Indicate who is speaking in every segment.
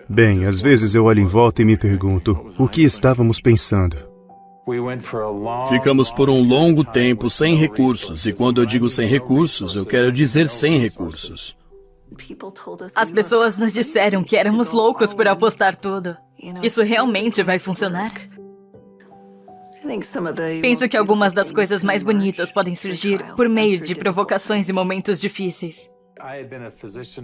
Speaker 1: Bem, às vezes eu olho em volta e me pergunto, o que estávamos pensando?
Speaker 2: Ficamos por um longo tempo sem recursos, e quando eu digo sem recursos, eu quero dizer sem recursos.
Speaker 3: As pessoas nos disseram que éramos loucos por apostar tudo. Isso realmente vai funcionar? Penso que algumas das coisas mais bonitas podem surgir por meio de provocações e momentos difíceis.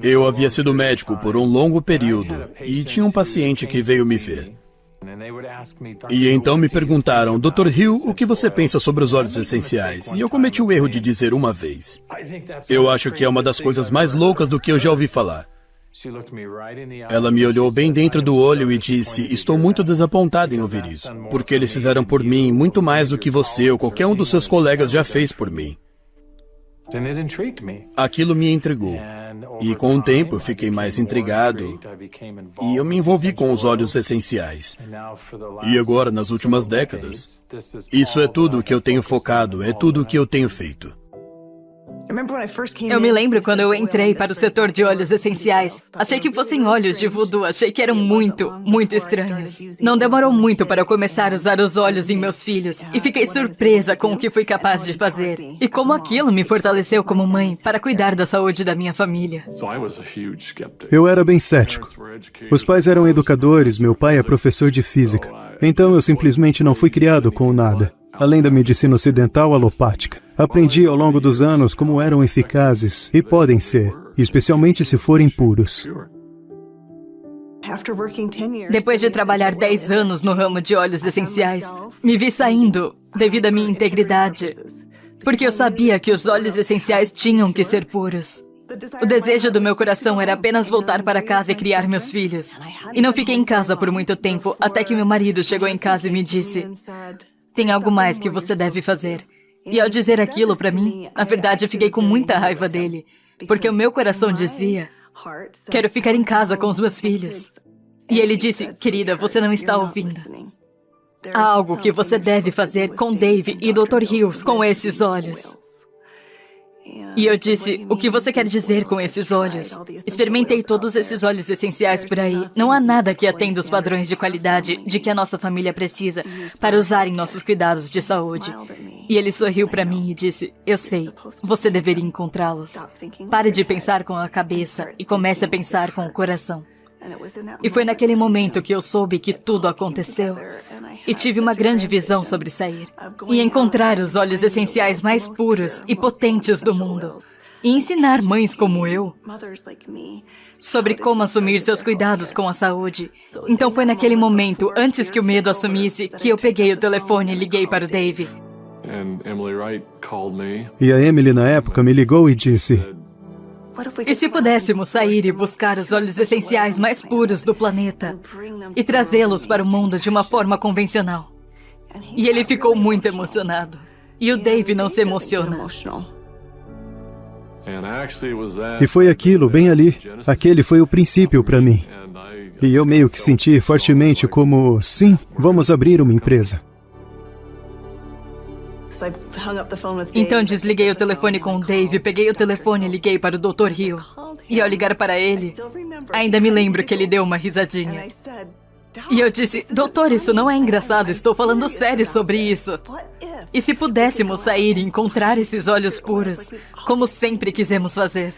Speaker 2: Eu havia sido médico por um longo período e tinha um paciente que veio me ver. E então me perguntaram, Dr. Hill, o que você pensa sobre os óleos essenciais? E eu cometi o erro de dizer uma vez. Eu acho que é uma das coisas mais loucas do que eu já ouvi falar. Ela me olhou bem dentro do olho e disse, estou muito desapontada em ouvir isso, porque eles fizeram por mim muito mais do que você ou qualquer um dos seus colegas já fez por mim. Aquilo me intrigou. E com o tempo eu fiquei mais intrigado e eu me envolvi com os óleos essenciais. E agora, nas últimas décadas, isso é tudo o que eu tenho focado, é tudo o que eu tenho feito.
Speaker 3: Eu me lembro quando eu entrei para o setor de óleos essenciais. Achei que fossem óleos de voodoo, achei que eram muito estranhos. Não demorou muito para eu começar a usar os óleos em meus filhos e fiquei surpresa com o que fui capaz de fazer. E como aquilo me fortaleceu como mãe para cuidar da saúde da minha família.
Speaker 1: Eu era bem cético. Os pais eram educadores, meu pai é professor de física. Então eu simplesmente não fui criado com nada. Além da medicina ocidental alopática. Aprendi ao longo dos anos como eram eficazes, e podem ser, especialmente se forem puros.
Speaker 3: Depois de trabalhar 10 anos no ramo de óleos essenciais, me vi saindo devido à minha integridade, porque eu sabia que os óleos essenciais tinham que ser puros. O desejo do meu coração era apenas voltar para casa e criar meus filhos. E não fiquei em casa por muito tempo, até que meu marido chegou em casa e me disse, tem algo mais que você deve fazer. E ao dizer aquilo para mim, na verdade eu fiquei com muita raiva dele, porque o meu coração dizia, quero ficar em casa com os meus filhos. E ele disse, querida, você não está ouvindo. Há algo que você deve fazer com Dave e Dr. Hills com esses olhos. E eu disse, o que você quer dizer com esses óleos? Experimentei todos esses óleos essenciais por aí. Não há nada que atenda os padrões de qualidade de que a nossa família precisa para usar em nossos cuidados de saúde. E ele sorriu para mim e disse, eu sei, você deveria encontrá-los. Pare de pensar com a cabeça e comece a pensar com o coração. E foi naquele momento que eu soube que tudo aconteceu. E tive uma grande visão sobre sair e encontrar os óleos essenciais mais puros e potentes do mundo. E ensinar mães como eu sobre como assumir seus cuidados com a saúde. Então foi naquele momento, antes que o medo assumisse, que eu peguei o telefone e liguei para o Dave.
Speaker 1: E a Emily, na época, me ligou e disse,
Speaker 3: e se pudéssemos sair e buscar os óleos essenciais mais puros do planeta e trazê-los para o mundo de uma forma convencional? E ele ficou muito emocionado. E o Dave não se emociona.
Speaker 1: E foi aquilo, bem ali. Aquele foi o princípio para mim. E eu meio que senti fortemente como, sim, vamos abrir uma empresa.
Speaker 3: Então desliguei o telefone com o Dave, peguei o telefone e liguei para o Dr. Hill. E ao ligar para ele, ainda me lembro que ele deu uma risadinha. E eu disse, doutor, isso não é engraçado, estou falando sério sobre isso. E se pudéssemos sair e encontrar esses óleos puros, como sempre quisemos fazer?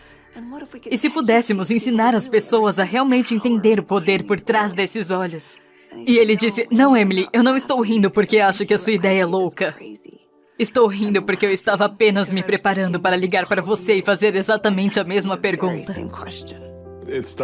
Speaker 3: E se pudéssemos ensinar as pessoas a realmente entender o poder por trás desses óleos? E ele disse, não, Emily, eu não estou rindo porque acho que a sua ideia é louca. Estou rindo porque eu estava apenas me preparando para ligar para você e fazer exatamente a mesma pergunta.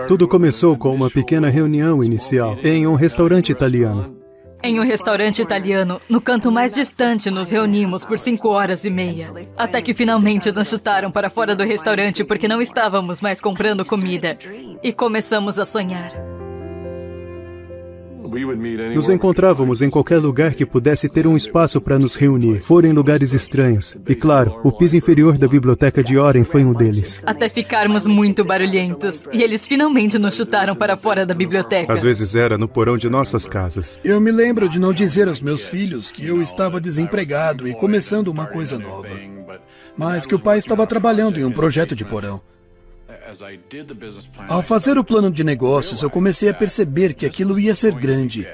Speaker 1: Tudo começou com uma pequena reunião inicial em um restaurante italiano.
Speaker 3: Em um restaurante italiano, no canto mais distante, nos reunimos por 5 horas e meia. Até que finalmente nos chutaram para fora do restaurante porque não estávamos mais comprando comida. E começamos a sonhar.
Speaker 1: Nos encontrávamos em qualquer lugar que pudesse ter um espaço para nos reunir. Foram em lugares estranhos. E claro, o piso inferior da biblioteca de Oren foi um deles.
Speaker 3: Até ficarmos muito barulhentos. E eles finalmente nos chutaram para fora da biblioteca.
Speaker 1: Às vezes era no porão de nossas casas.
Speaker 2: Eu me lembro de não dizer aos meus filhos que eu estava desempregado e começando uma coisa nova. Mas que o pai estava trabalhando em um projeto de porão. Ao fazer o plano de negócios, eu comecei a perceber que aquilo ia ser grande.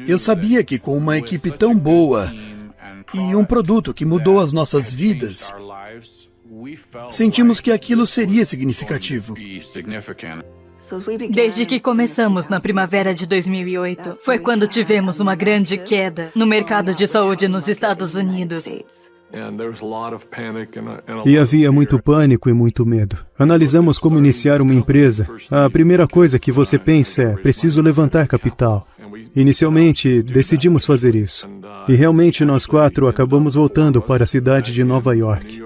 Speaker 2: Eu sabia que com uma equipe tão boa e um produto que mudou as nossas vidas, sentimos que aquilo seria significativo.
Speaker 3: Desde que começamos na primavera de 2008, foi quando tivemos uma grande queda no mercado de saúde nos Estados Unidos.
Speaker 1: E havia muito pânico e muito medo. Analisamos como iniciar uma empresa. A primeira coisa que você pensa é: preciso levantar capital. Inicialmente, decidimos fazer isso. E realmente nós 4 acabamos voltando para a cidade de Nova York,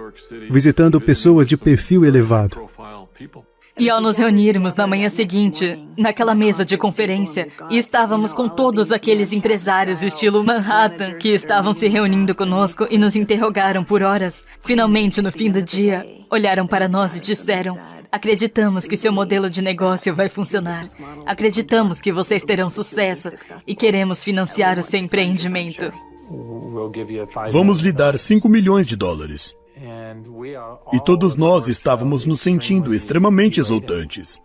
Speaker 1: visitando pessoas de perfil elevado.
Speaker 3: E ao nos reunirmos na manhã seguinte, naquela mesa de conferência, e estávamos com todos aqueles empresários estilo Manhattan que estavam se reunindo conosco e nos interrogaram por horas, finalmente no fim do dia, olharam para nós e disseram: acreditamos que seu modelo de negócio vai funcionar. Acreditamos que vocês terão sucesso e queremos financiar o seu empreendimento.
Speaker 2: Vamos lhe dar $5 milhões. E todos nós estávamos nos sentindo extremamente exultantes.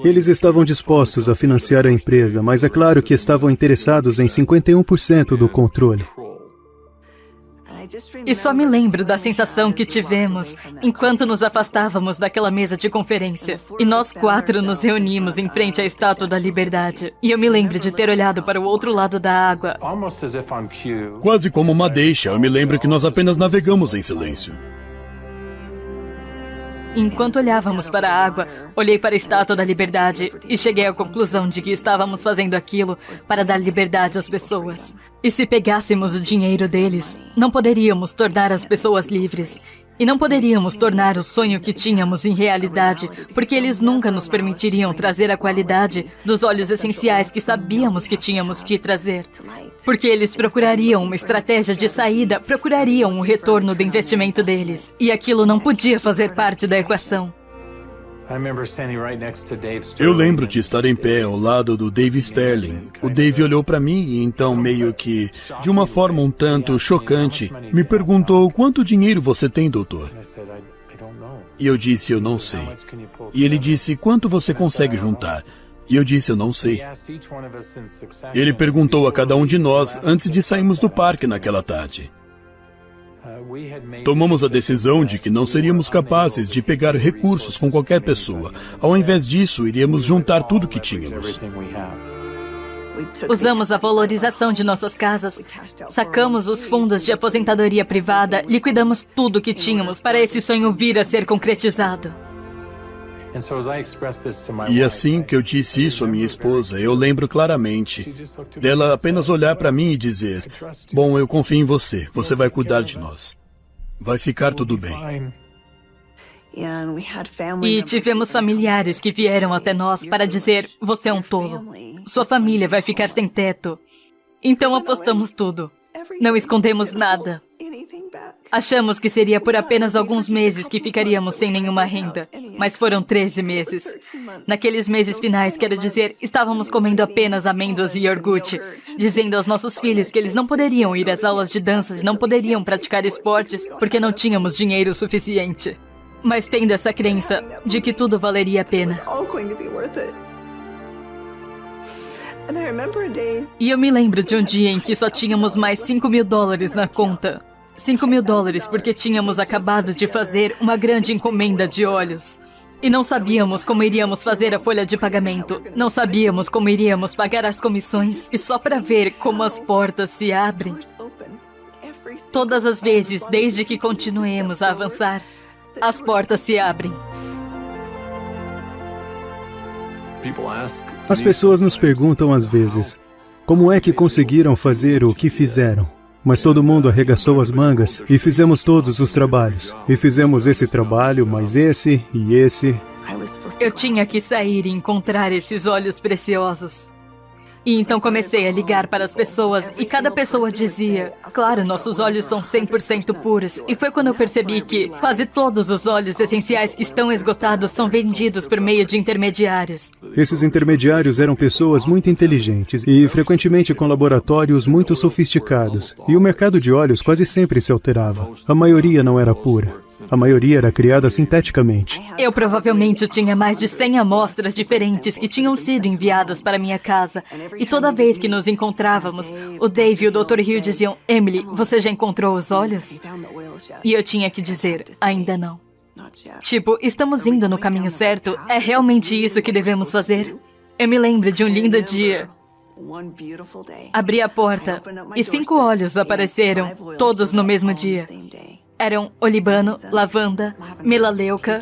Speaker 1: Eles estavam dispostos a financiar a empresa, mas é claro que estavam interessados em 51% do controle.
Speaker 3: E só me lembro da sensação que tivemos enquanto nos afastávamos daquela mesa de conferência. E nós 4 nos reunimos em frente à Estátua da Liberdade. E eu me lembro de ter olhado para o outro lado da água.
Speaker 2: Quase como uma deixa, eu me lembro que nós apenas navegamos em silêncio.
Speaker 3: Enquanto olhávamos para a água, olhei para a Estátua da Liberdade e cheguei à conclusão de que estávamos fazendo aquilo para dar liberdade às pessoas. E se pegássemos o dinheiro deles, não poderíamos tornar as pessoas livres. E não poderíamos tornar o sonho que tínhamos em realidade, porque eles nunca nos permitiriam trazer a qualidade dos óleos essenciais que sabíamos que tínhamos que trazer. Porque eles procurariam uma estratégia de saída, procurariam um retorno do investimento deles. E aquilo não podia fazer parte da equação.
Speaker 2: Eu lembro de estar em pé ao lado do Dave Sterling. O Dave olhou para mim e então, meio que, de uma forma um tanto chocante, me perguntou: quanto dinheiro você tem, doutor? E eu disse: eu não sei. E ele disse: quanto você consegue juntar? E eu disse: eu não sei. Ele perguntou a cada um de nós antes de sairmos do parque naquela tarde. Tomamos a decisão de que não seríamos capazes de pegar recursos com qualquer pessoa. Ao invés disso, iríamos juntar tudo que tínhamos.
Speaker 3: Usamos a valorização de nossas casas, sacamos os fundos de aposentadoria privada, liquidamos tudo que tínhamos para esse sonho vir a ser concretizado.
Speaker 2: E assim que eu disse isso à minha esposa, eu lembro claramente dela apenas olhar para mim e dizer: bom, eu confio em você, você vai cuidar de nós. Vai ficar tudo bem.
Speaker 3: E tivemos familiares que vieram até nós para dizer: você é um tolo, sua família vai ficar sem teto. Então apostamos tudo, não escondemos nada. Achamos que seria por apenas alguns meses que ficaríamos sem nenhuma renda, mas foram 13 meses. Naqueles meses finais, quero dizer, estávamos comendo apenas amêndoas e iogurte, dizendo aos nossos filhos que eles não poderiam ir às aulas de danças e não poderiam praticar esportes porque não tínhamos dinheiro suficiente. Mas tendo essa crença de que tudo valeria a pena. E eu me lembro de um dia em que só tínhamos mais $5 mil na conta. $5 mil porque tínhamos acabado de fazer uma grande encomenda de óleos. E não sabíamos como iríamos fazer a folha de pagamento. Não sabíamos como iríamos pagar as comissões. E só para ver como as portas se abrem. Todas as vezes, desde que continuemos a avançar, as portas se abrem.
Speaker 1: As pessoas nos perguntam às vezes: como é que conseguiram fazer o que fizeram? Mas todo mundo arregaçou as mangas e fizemos todos os trabalhos. E fizemos esse trabalho, mais esse e esse.
Speaker 3: Eu tinha que sair e encontrar esses óleos preciosos. E então comecei a ligar para as pessoas e cada pessoa dizia: claro, nossos óleos são 100% puros. E foi quando eu percebi que quase todos os óleos essenciais que estão esgotados são vendidos por meio de intermediários.
Speaker 1: Esses intermediários eram pessoas muito inteligentes e frequentemente com laboratórios muito sofisticados. E o mercado de óleos quase sempre se alterava. A maioria não era pura. A maioria era criada sinteticamente.
Speaker 3: Eu provavelmente tinha mais de 100 amostras diferentes que tinham sido enviadas para minha casa. E toda vez que nos encontrávamos, o Dave e o Dr. Hill diziam: Emily, você já encontrou os olhos? E eu tinha que dizer: ainda não. Tipo, estamos indo no caminho certo? É realmente isso que devemos fazer? Eu me lembro de um lindo dia. Abri a porta e 5 olhos apareceram, todos no mesmo dia. Eram olibano, lavanda, melaleuca,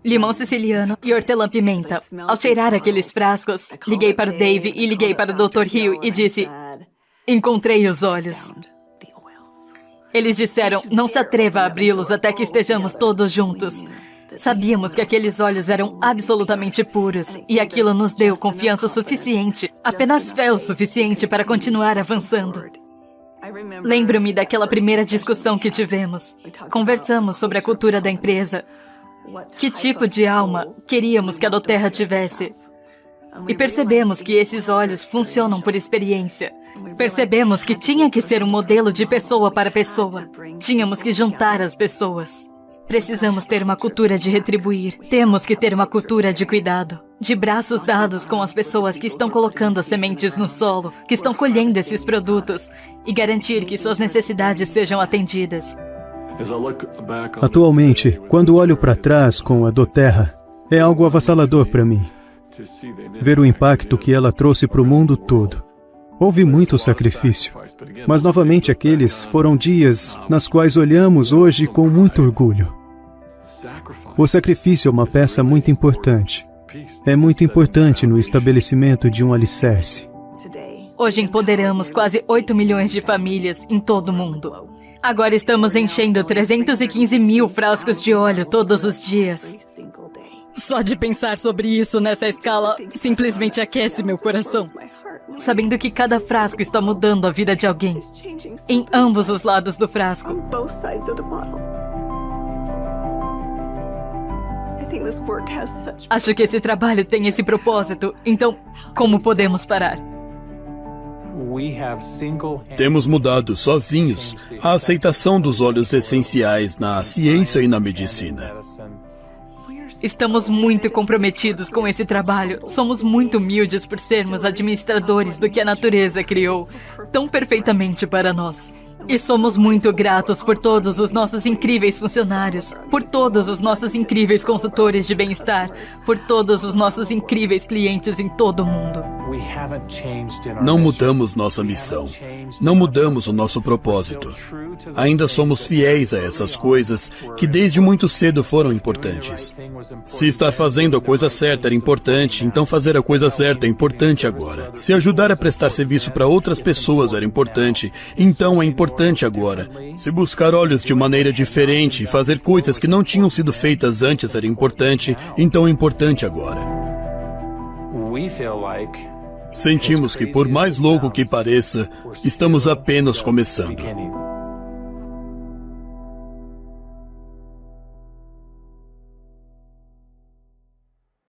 Speaker 3: limão siciliano e hortelã-pimenta. Ao cheirar aqueles frascos, liguei para o Dave e liguei para o Dr. Hill e disse: encontrei os olhos. Eles disseram: não se atreva a abri-los até que estejamos todos juntos. Sabíamos que aqueles olhos eram absolutamente puros e aquilo nos deu confiança suficiente, apenas fé o suficiente para continuar avançando. Lembro-me daquela primeira discussão que tivemos. Conversamos sobre a cultura da empresa. Que tipo de alma queríamos que a doTERRA tivesse? E percebemos que esses olhos funcionam por experiência. Percebemos que tinha que ser um modelo de pessoa para pessoa. Tínhamos que juntar as pessoas. Precisamos ter uma cultura de retribuir. Temos que ter uma cultura de cuidado. De braços dados com as pessoas que estão colocando as sementes no solo, que estão colhendo esses produtos, e garantir que suas necessidades sejam atendidas.
Speaker 1: Atualmente, quando olho para trás com a doTERRA, é algo avassalador para mim. Ver o impacto que ela trouxe para o mundo todo. Houve muito sacrifício, mas novamente aqueles foram dias nas quais olhamos hoje com muito orgulho. O sacrifício é uma peça muito importante. É muito importante no estabelecimento de um alicerce.
Speaker 3: Hoje empoderamos quase 8 milhões de famílias em todo o mundo. Agora estamos enchendo 315 mil frascos de óleo todos os dias. Só de pensar sobre isso nessa escala simplesmente aquece meu coração. Sabendo que cada frasco está mudando a vida de alguém, em ambos os lados do frasco. Acho que esse trabalho tem esse propósito, então como podemos parar?
Speaker 2: Temos mudado sozinhos a aceitação dos óleos essenciais na ciência e na medicina.
Speaker 3: Estamos muito comprometidos com esse trabalho. Somos muito humildes por sermos administradores do que a natureza criou tão perfeitamente para nós. E somos muito gratos por todos os nossos incríveis funcionários, por todos os nossos incríveis consultores de bem-estar, por todos os nossos incríveis clientes em todo o mundo.
Speaker 2: Não mudamos nossa missão. Não mudamos o nosso propósito. Ainda somos fiéis a essas coisas que desde muito cedo foram importantes. Se estar fazendo a coisa certa era importante, então fazer a coisa certa é importante agora. Se ajudar a prestar serviço para outras pessoas era importante, então é importante agora. Se buscar olhos de maneira diferente e fazer coisas que não tinham sido feitas antes era importante, então é importante agora. Sentimos que, por mais louco que pareça, estamos apenas começando.